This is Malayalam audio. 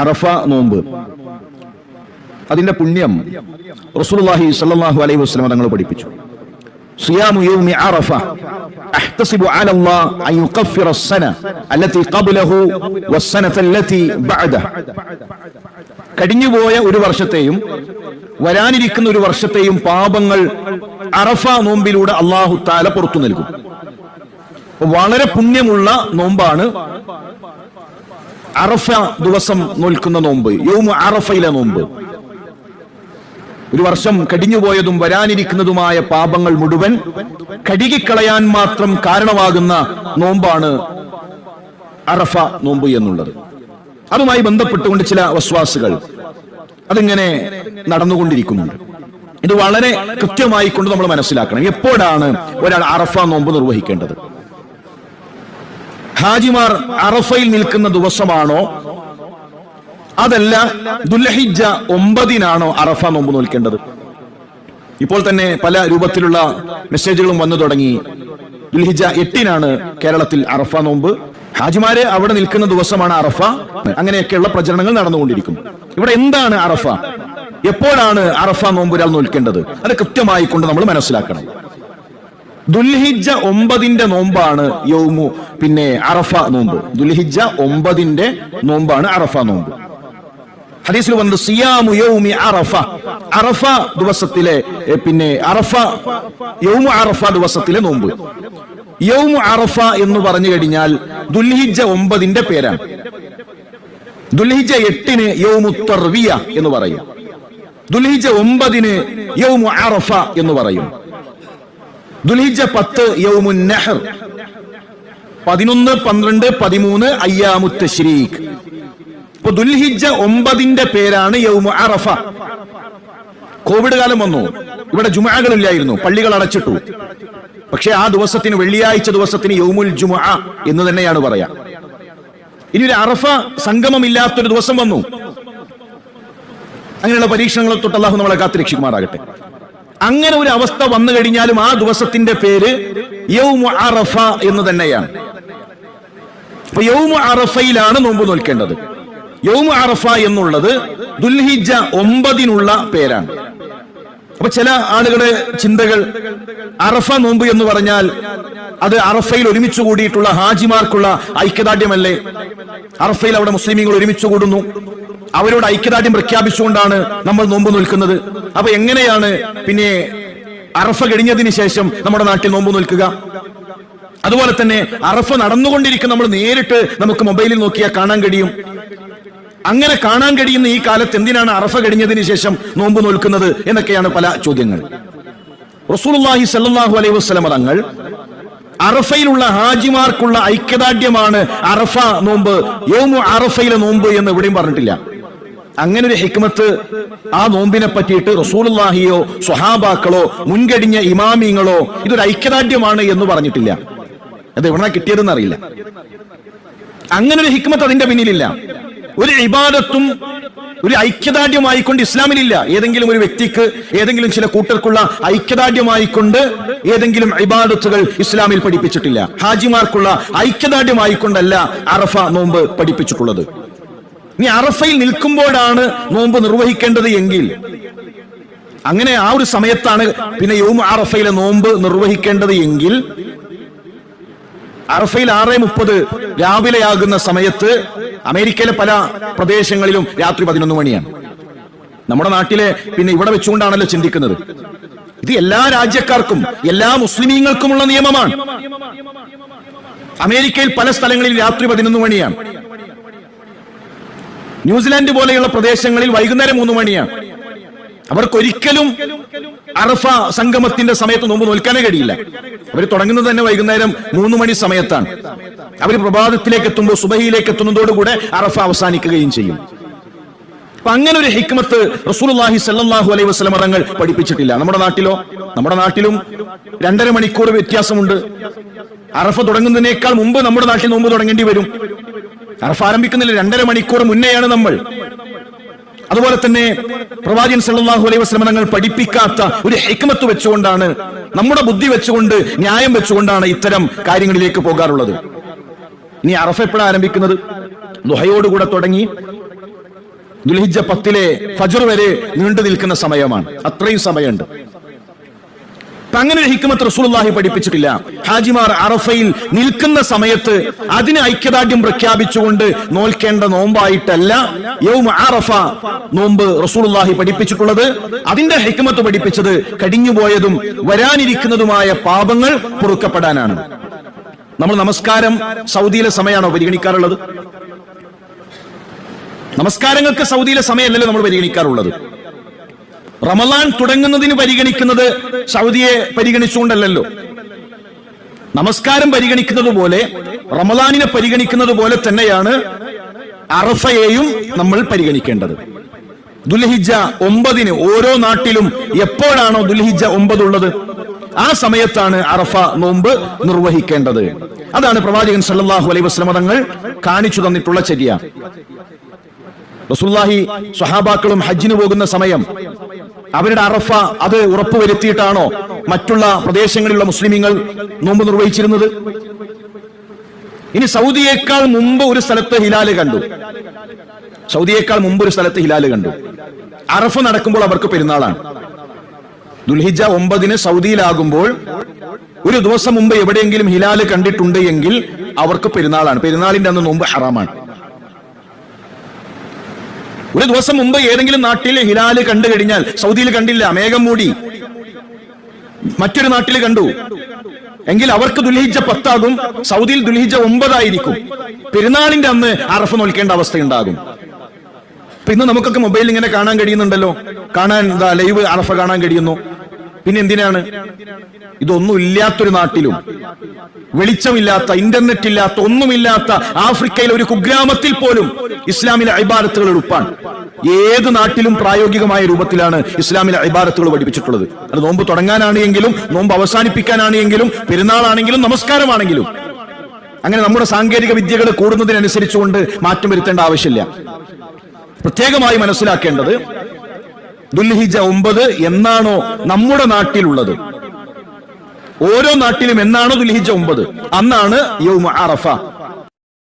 അറഫ നോമ്പ്, അതിന്റെ പുണ്യം റസൂലുള്ളാഹി സ്വല്ലല്ലാഹു അലൈഹി വസല്ലം തങ്ങൾ പഠിപ്പിച്ചു. സിയാമു യൗമി അറഫ അഹ്തസിബു അലല്ലാഹ് അൻ യുകഫിറ അസ്സന അല്ലതി ഖബ്ലഹു വസ്സനത അല്ലതി ബഅദഹ. കഴിഞ്ഞുപോയ ഒരു വർഷത്തെയും വരാനിരിക്കുന്ന ഒരു വർഷത്തെയും പാപങ്ങൾ അറഫ നോമ്പിലൂടെ അല്ലാഹു തആല പുറത്തു നൽകും. വളരെ പുണ്യമുള്ള നോമ്പാണ് അറഫ ദിവസം നോൽക്കുന്ന നോമ്പ്, യൗമു അറഫയിലെ നോമ്പ്. ഒരു വർഷം കഴിഞ്ഞുപോയതും വരാനിരിക്കുന്നതുമായ പാപങ്ങൾ മുഴുവൻ കഴുകിക്കളയാൻ മാത്രം കാരണമാകുന്ന നോമ്പാണ് അറഫ നോമ്പ് എന്നുള്ളത്. അതുമായി ബന്ധപ്പെട്ടുകൊണ്ട് ചില വസ്വാസുകൾ അതിങ്ങനെ നടന്നുകൊണ്ടിരിക്കുന്നുണ്ട്. ഇത് വളരെ കൃത്യമായി കൊണ്ട് നമ്മൾ മനസ്സിലാക്കണം. എപ്പോഴാണ് ഒരാൾ അറഫ നോമ്പ് നിർവഹിക്കേണ്ടത്? ഹാജിമാർ അറഫയിൽ നിൽക്കുന്ന ദിവസമാണോ, അതല്ല ദുൽഹിജ്ജ 9-നാണോ അറഫ നോമ്പ് നോൽക്കേണ്ടത്? ഇപ്പോൾ തന്നെ പല രൂപത്തിലുള്ള മെസ്സേജുകളും വന്നു തുടങ്ങി. ദുൽഹിജ്ജ 8-നാണ് കേരളത്തിൽ അറഫ നോമ്പ്, ഹാജിമാരെ അവിടെ നിൽക്കുന്ന ദിവസമാണ് അറഫ, അങ്ങനെയൊക്കെയുള്ള പ്രചരണങ്ങൾ നടന്നുകൊണ്ടിരിക്കുന്നു. ഇവിടെ എന്താണ് അറഫ? എപ്പോഴാണ് അറഫ നോമ്പ് ഒരാൾ നോൽക്കേണ്ടത്? അത് കൃത്യമായി കൊണ്ട് നമ്മൾ മനസ്സിലാക്കണം. ദുൽഹിജ്ജ 9-ന്റെ നോമ്പാണ് യൗമു അറഫ നോമ്പ്. ദുൽഹിജ്ജ 9-ന്റെ നോമ്പാണ് അറഫ നോമ്പ്. ഹദീസിൽ വന്നത് സിയാമു യൗമി അറഫ, അറഫ ദിവസത്തിലെ യൗമു അറഫ ദിവസത്തിലെ നോമ്പ്. യൗമു അറഫ എന്ന് പറഞ്ഞു കഴിഞ്ഞാൽ ദുൽഹിജ്ജ 9-ന്റെ പേരാണ്. ദുൽഹിജ്ജ 8-ന് യൗമു തർവിയ എന്ന് പറയും. ദുൽഹിജ്ജ 9-ന് യൗമു അറഫ എന്ന് പറയും. ദുൽഹിജ്ജ 10 യൗമുൻ നഹർ, 11, 12, 13 അയ്യാമുത് തശ്രീഖ്. ഇപ്പൊ ദുൽഹിജ്ജ 9-ന്റെ പേരാണ് യൗമു അറഫ. കോവിഡ് കാലം വന്നു, ഇവിടെ ജുമുഅകളില്ലായിരുന്നു, പള്ളികൾ അടച്ചിട്ടു. പക്ഷെ ആ ദിവസത്തിന്, വെള്ളിയാഴ്ച ദിവസത്തിന് യൗമുൽ ജുമുഅ എന്ന് തന്നെയാണ് പറയാ. ഇനി ഒരു അറഫ സംഗമമില്ലാത്തൊരു ദിവസം വന്നു. അങ്ങനെയുള്ള പരീക്ഷണങ്ങളെ തൊട്ട് അല്ലാഹു നമ്മളെ കാത്തുരക്ഷിക്കുമാറാകട്ടെ. അങ്ങനെ ഒരു അവസ്ഥ വന്നു കഴിഞ്ഞാലും ആ ദിവസത്തിന്റെ പേര് യൗമു അറഫ എന്ന് തന്നെയാണ്. അപ്പൊ യൗമു അറഫയിലാണ് നോമ്പ് നോൽക്കേണ്ടത്. യൗമു അറഫ എന്നുള്ളത് ദുൽഹിജ്ജ 9-നുള്ള പേരാണ്. അപ്പൊ ചില ആളുകളുടെ ചിന്തകൾ, അറഫ നോമ്പ് എന്ന് പറഞ്ഞാൽ അത് അറഫയിൽ ഒരുമിച്ച് കൂടിയിട്ടുള്ള ഹാജിമാർക്കുള്ള ഐക്യദാർഢ്യമല്ലേ? അറഫയിൽ അവിടെ മുസ്ലിമീങ്ങൾ ഒരുമിച്ച് കൂടുന്നു, അവരോട് ഐക്യദാർഢ്യം പ്രഖ്യാപിച്ചുകൊണ്ടാണ് നമ്മൾ നോമ്പ് നോൽക്കുന്നത്. അപ്പൊ എങ്ങനെയാണ് അറഫ കഴിഞ്ഞതിന് ശേഷം നമ്മുടെ നാട്ടിൽ നോമ്പ് നോൽക്കുക? അതുപോലെ തന്നെ അറഫ നടന്നുകൊണ്ടിരിക്കുന്ന നമ്മൾ നേരിട്ട് നമുക്ക് മൊബൈലിൽ നോക്കിയാൽ കാണാൻ കഴിയും. അങ്ങനെ കാണാൻ കഴിയുന്ന ഈ കാലത്ത് എന്തിനാണ് അറഫ കഴിഞ്ഞതിന് ശേഷം നോമ്പ് നോൽക്കുന്നത് എന്നൊക്കെയാണ് പല ചോദ്യങ്ങൾ. റസൂലുള്ളാഹി സ്വല്ലല്ലാഹു അലൈഹി വസല്ലം തങ്ങൾ അറഫയിലുള്ള ഹാജിമാർക്കുള്ള ഐക്യദാർഢ്യമാണ് അറഫ നോമ്പ്, യൗമു അറഫയിലെ നോമ്പ് എന്ന് എവിടെയും പറഞ്ഞിട്ടില്ല. അങ്ങനെ ഒരു ഹിക്മത്ത് ആ നോമ്പിനെ പറ്റിയിട്ട് റസൂലുള്ളാഹിയോ സ്വഹാബാക്കളോ മുൻകഴിഞ്ഞ ഇമാമിങ്ങളോ ഇതൊരു ഐക്യദാർഢ്യമാണ് എന്ന് പറഞ്ഞിട്ടില്ല. അത് എവിടെ കിട്ടിയതെന്ന് അറിയില്ല. അങ്ങനെ ഒരു ഹിക്മത്ത് അതിന്റെ പിന്നിലില്ല. ഒരു ഇബാദത്തും ഒരു ഐക്യദാർഢ്യമായിക്കൊണ്ട് ഇസ്ലാമിലില്ല. ഏതെങ്കിലും ഒരു വ്യക്തിക്ക്, ഏതെങ്കിലും ചില കൂട്ടർക്കുള്ള ഐക്യദാർഢ്യമായിക്കൊണ്ട് ഏതെങ്കിലും ഇബാദത്തുകൾ ഇസ്ലാമിൽ പഠിപ്പിച്ചിട്ടില്ല. ഹാജിമാർക്കുള്ള ഐക്യദാർഢ്യമായിക്കൊണ്ടല്ല അറഫ നോമ്പ് പഠിപ്പിച്ചിട്ടുള്ളത്. ഇനി അറഫയിൽ നിൽക്കുമ്പോഴാണ് നോമ്പ് നിർവഹിക്കേണ്ടത് എങ്കിൽ അങ്ങനെ ആ ഒരു സമയത്താണ് യൗമു അറഫയിലെ നോമ്പ് നിർവഹിക്കേണ്ടത് എങ്കിൽ അറഫയിൽ 6:30 രാവിലെയാകുന്ന സമയത്ത് അമേരിക്കയിലെ പല പ്രദേശങ്ങളിലും രാത്രി 11 മണിയാണ്. നമ്മുടെ നാട്ടിലെ ഇവിടെ വെച്ചുകൊണ്ടാണല്ലോ ചിന്തിക്കുന്നത്. ഇത് എല്ലാ രാജ്യക്കാർക്കും, എല്ലാ മുസ്ലിമീങ്ങൾക്കുമുള്ള നിയമമാണ്. അമേരിക്കയിൽ പല സ്ഥലങ്ങളിൽ രാത്രി 11 മണിയാണ്. ന്യൂസിലാൻഡ് പോലെയുള്ള പ്രദേശങ്ങളിൽ വൈകുന്നേരം 3 മണിയാണ്. അവർക്കൊരിക്കലും അറഫ സംഗമത്തിന്റെ സമയത്ത് നോമ്പ് നോൽക്കാനേ കഴിയില്ല. അവർ തുടങ്ങുന്നത് തന്നെ വൈകുന്നേരം 3 മണി സമയത്താണ്. അവർ പ്രഭാതത്തിലേക്ക് എത്തുമ്പോൾ, സുബഹിയിലേക്ക് എത്തുന്നതോടുകൂടെ അറഫ അവസാനിക്കുകയും ചെയ്യും. അപ്പൊ അങ്ങനെ ഒരു ഹിക്മത്ത് റസൂലുള്ളാഹി സ്വല്ലല്ലാഹു അലൈഹി വസല്ലം തങ്ങൾ പഠിപ്പിച്ചിട്ടില്ല. നമ്മുടെ നാട്ടിലും 2.5 മണിക്കൂർ വ്യത്യാസമുണ്ട്. അറഫ തുടങ്ങുന്നതിനേക്കാൾ മുമ്പ് നമ്മുടെ നാട്ടിൽ നോമ്പ് തുടങ്ങേണ്ടി വരും. അറഫ ആരംഭിക്കുന്നില്ല, 2.5 മണിക്കൂർ മുന്നെയാണ് നമ്മൾ. അതുപോലെ തന്നെ പ്രവാചകൻ സല്ലല്ലാഹു അലൈഹി വസല്ലം തങ്ങൾ പഠിപ്പിക്കാത്ത ഒരു ഹിക്മത്ത് വെച്ചുകൊണ്ടാണ്, നമ്മുടെ ബുദ്ധി വെച്ചുകൊണ്ട്, ന്യായം വെച്ചുകൊണ്ടാണ് ഇത്തരം കാര്യങ്ങളിലേക്ക് പോകാറുള്ളത്. ഇനി അറഫ എപ്പോഴാണ് ആരംഭിക്കുന്നത്? ദുഹയോടുകൂടെ തുടങ്ങി ദുൽഹിജ്ജ 10 ഫജ്ർ വരെ നീണ്ടു നിൽക്കുന്ന സമയമാണ്. അത്രയും സമയമുണ്ട്. അങ്ങനെ ഒരു ഹിക്മത്ത് റസൂലുള്ളാഹി പഠിപ്പിച്ചിട്ടില്ല. ഹാജിമാർ അറഫയിൽ നിൽക്കുന്ന സമയത്ത് അതിന് ഐക്യദാർഢ്യം പ്രഖ്യാപിച്ചുകൊണ്ട് നോൽക്കേണ്ട നോമ്പായിട്ടല്ല യൗമ അറഫ നോമ്പ് റസൂലുള്ളാഹി പഠിപ്പിച്ചിട്ടുള്ളത്. അതിന്റെ ഹിക്മത്ത് പഠിപ്പിച്ചത് കഴിഞ്ഞുപോയതും വരാനിരിക്കുന്നതുമായ പാപങ്ങൾ പൊറുക്കപ്പെടാനാണ്. നമ്മൾ നമസ്കാരം സൗദിയിലെ സമയമാണോ പരിഗണിക്കാറുള്ളത്? നമസ്കാരങ്ങൾക്ക് സൗദിയിലെ സമയമല്ലല്ലോ നമ്മൾ പരിഗണിക്കാറുള്ളത്. റമളാൻ തുടങ്ങുന്നതിന് പരിഗണിക്കുന്നത് സൗദിയെ പരിഗണിച്ചുകൊണ്ടല്ലോ. നമസ്കാരം പരിഗണിക്കുന്നത് പോലെ റമളാനിനെ പരിഗണിക്കുന്നത് പോലെ തന്നെയാണ് അറഫയെയും നമ്മൾ പരിഗണിക്കേണ്ടത്. ദുൽഹിജ്ജ 9 ഓരോ നാട്ടിലും എപ്പോഴാണോ ദുൽഹിജ്ജ 9 ഉള്ളത് ആ സമയത്താണ് അറഫ നോമ്പ് നിർവഹിക്കേണ്ടത്. അതാണ് പ്രവാചകൻ സല്ലല്ലാഹു അലൈഹി വസല്ലം തങ്ങൾ കാണിച്ചു തന്നിട്ടുള്ള ചര്യ. റസൂലുള്ളാഹി സ്വഹാബാക്കളും ഹജ്ജിന് പോകുന്ന സമയം അവരുടെ അറഫ അത് ഉറപ്പുവരുത്തിയിട്ടാണോ മറ്റുള്ള പ്രദേശങ്ങളിലുള്ള മുസ്ലിമീങ്ങൾ നോമ്പ് നിർവഹിച്ചിരുന്നത്? ഇനി സൗദിയേക്കാൾ മുമ്പ് ഒരു സ്ഥലത്ത് ഹിലാല് കണ്ടു. സൗദിയേക്കാൾ മുമ്പ് ഒരു സ്ഥലത്ത് ഹിലാല് കണ്ടു. അറഫ നടക്കുമ്പോൾ അവർക്ക് പെരുന്നാളാണ്. ദുൽഹിജ്ജ 9 സൗദിയിലാകുമ്പോൾ ഒരു ദിവസം മുമ്പ് എവിടെയെങ്കിലും ഹിലാല് കണ്ടിട്ടുണ്ട് എങ്കിൽ അവർക്ക് പെരുന്നാളാണ്. പെരുന്നാളിന്റെ അന്ന് നോമ്പ് ഹറാമാണ്. ഒരു ദിവസം മുമ്പ് ഏതെങ്കിലും നാട്ടിൽ ഹിലാല് കണ്ടു കഴിഞ്ഞാൽ, സൗദിയിൽ കണ്ടില്ല, മേഘം മൂടി, മറ്റൊരു നാട്ടിൽ കണ്ടു എങ്കിൽ അവർക്ക് ദുൽഹിജ്ജ 10 ആകും, സൗദിയിൽ ദുൽഹിജ്ജ 9 ആയിരിക്കും. പെരുന്നാളിന്റെ അന്ന് അറഫ നോൽക്കേണ്ട അവസ്ഥയുണ്ടാകും. അപ്പൊ ഇന്ന് നമുക്കൊക്കെ മൊബൈലിൽ ഇങ്ങനെ കാണാൻ കഴിയുന്നുണ്ടല്ലോ, ലൈവ് അറഫ കാണാൻ കഴിയുന്നു. പിന്നെ എന്തിനാണ്? ഇതൊന്നും ഇല്ലാത്തൊരു നാട്ടിലും, വെളിച്ചമില്ലാത്ത, ഇന്റർനെറ്റ് ഇല്ലാത്ത, ഒന്നുമില്ലാത്ത ആഫ്രിക്കയിലെ ഒരു കുഗ്രാമത്തിൽ പോലും ഇസ്ലാമിലെ ഇബാദത്തുകൾ എളുപ്പാണ്. ഏത് നാട്ടിലും പ്രായോഗികമായ രൂപത്തിലാണ് ഇസ്ലാമിലെ ഇബാദത്തുകൾ പഠിപ്പിച്ചിട്ടുള്ളത്. അത് നോമ്പ് തുടങ്ങാനാണ് എങ്കിലും, നോമ്പ് അവസാനിപ്പിക്കാനാണ് എങ്കിലും, പെരുന്നാളാണെങ്കിലും, നമസ്കാരമാണെങ്കിലും. അങ്ങനെ നമ്മുടെ സാങ്കേതിക വിദ്യകൾ കൂടുന്നതിനനുസരിച്ചുകൊണ്ട് മാറ്റം വരുത്തേണ്ട ആവശ്യമില്ല. പ്രത്യേകമായി മനസ്സിലാക്കേണ്ടത് ദുൽഹിജ്ജ 9 എന്നാണോ നമ്മുടെ നാട്ടിലുള്ളത്, ഓരോ നാട്ടിലും എന്നാണോ ദുൽഹിജ്ജ 9 അന്നാണ് യൗമ അറഫ.